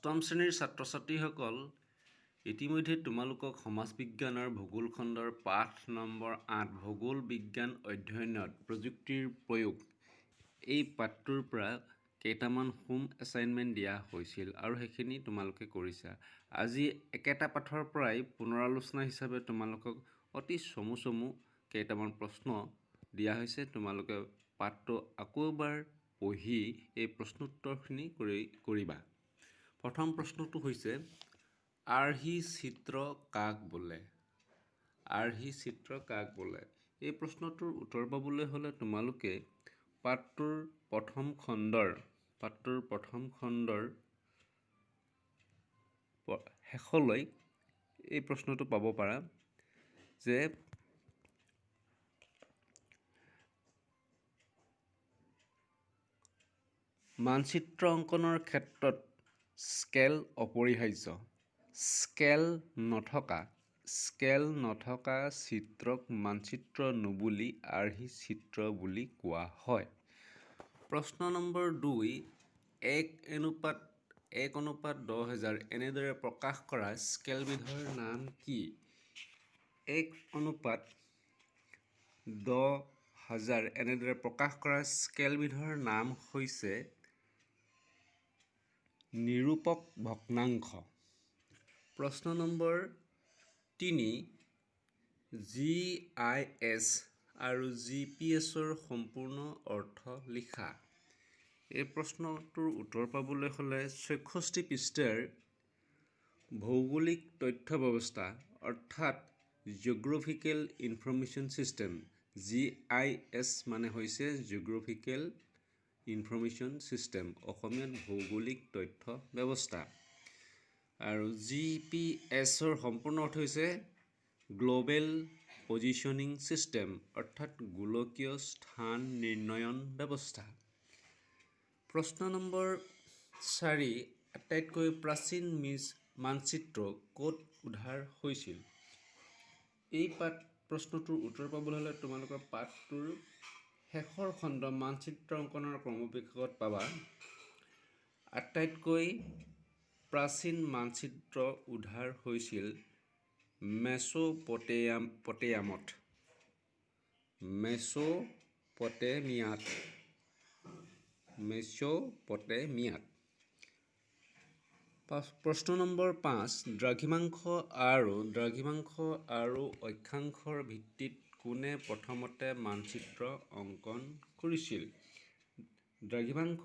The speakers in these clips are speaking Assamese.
অষ্টম শ্ৰেণীৰ ছাত্ৰ ছাত্ৰীসকল ইতিমধ্যে তোমালোকক সমাজ বিজ্ঞান আৰু ভূগোল খণ্ডৰ পাঠ নম্বৰ 8 ভূগোল বিজ্ঞান অধ্যয়নত প্ৰযুক্তিৰ প্ৰয়োগ এই পাঠটোৰ পৰা কেইটামান হোম এছাইনমেণ্ট দিয়া হৈছিল আৰু সেইখিনি তোমালোকে কৰিছা। আজি একেটা পাঠৰ পৰাই পুনৰালোচনা হিচাপে তোমালোকক অতি চমু কেইটামান প্ৰশ্ন দিয়া হৈছে। তোমালোকে পাঠটো আকৌ এবাৰ পঢ়ি এই প্ৰশ্নোত্তৰখিনি কৰিবা। প্ৰথম প্ৰশ্নটো হৈছে আৰ্হি চিত্ৰ কাক বোলে? আৰ্হি চিত্ৰ কাক বোলে? এই প্ৰশ্নটোৰ উত্তৰ পাবলৈ হ'লে তোমালোকে পাঠটোৰ প্ৰথম খণ্ডৰ শেষলৈ এই প্ৰশ্নটো পাব পাৰা যে মানচিত্ৰ অংকনৰ ক্ষেত্ৰত স্কেল অপৰিহাৰ্য। স্কেল নথকা চিত্ৰক মানচিত্ৰ নুবুলি আৰ্হি চিত্ৰ বুলি কোৱা হয়। প্ৰশ্ন নম্বৰ 2 1:1000 এনেদৰে প্ৰকাশ কৰা স্কেলবিধৰ নাম কি? 1:10,000 এনেদৰে প্ৰকাশ কৰা স্কেলবিধৰ নাম হৈছে নিৰূপক ভগ্নাংশ। প্ৰশ্ন নম্বৰ 3 GIS আৰু GPS-ৰ সম্পূৰ্ণ অৰ্থ লিখা। এই প্ৰশ্নটোৰ উত্তৰ পাবলৈ হ'লে 64 পৃষ্ঠাৰ ভৌগোলিক তথ্য ব্যৱস্থা অৰ্থাৎ জিঅ'গ্ৰাফিকেল ইনফৰমেশ্যন ছিষ্টেম। GIS মানে হৈছে জিঅ'গ্ৰাফিকেল ইনফৰমেশ্যন ছিষ্টেম, অসমীয়াত ভৌগোলিক তথ্য ব্যৱস্থা। আৰু GPS-ৰ সম্পূৰ্ণ অৰ্থ হৈছে গ্ল'বেল পজিশ্যনিং ছিষ্টেম অৰ্থাৎ গোলকীয় স্থান নিৰ্ণয়ন ব্যৱস্থা। প্ৰশ্ন নম্বৰ 4 আটাইতকৈ প্ৰাচীন মানচিত্ৰ ক'ত উদ্ধাৰ হৈছিল? এই প্ৰশ্নটোৰ উত্তৰ পাবলৈ হ'লে তোমালোকৰ পাঠটোৰ শেষৰ খণ্ড মানচিত্ৰ অংকনৰ ক্ৰমবিকাশত পাবা। আটাইতকৈ প্ৰাচীন মানচিত্ৰ উদ্ধাৰ হৈছিল মেছোপটেমিয়াত। প্ৰশ্ন নম্বৰ 5 দ্ৰাঘিমাংশ আৰু অক্ষাংশৰ ভিত্তিত কোনে প্ৰথমতে মানচিত্ৰ অংকন কৰিছিল? দ্ৰাঘিমাংশ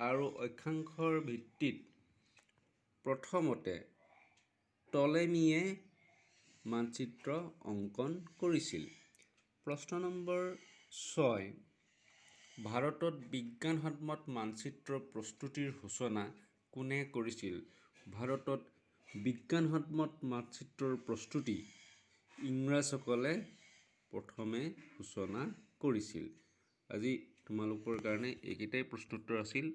আৰু অক্ষাংশৰ ভিত্তিত প্ৰথমতে টলেমিয়ে মানচিত্ৰ অংকন কৰিছিল। প্ৰশ্ন নম্বৰ 6 ভাৰতত বিজ্ঞানসন্মত মানচিত্ৰ প্ৰস্তুতিৰ সূচনা কোনে কৰিছিল? ভাৰতত বিজ্ঞানসন্মত মানচিত্ৰৰ প্ৰস্তুতি ইংৰাজসকলে প্ৰথমে সূচনা কৰিছিল। আজি তোমালোকৰ কাৰণে এইকেইটাই প্ৰশ্নোত্তৰ আছিল।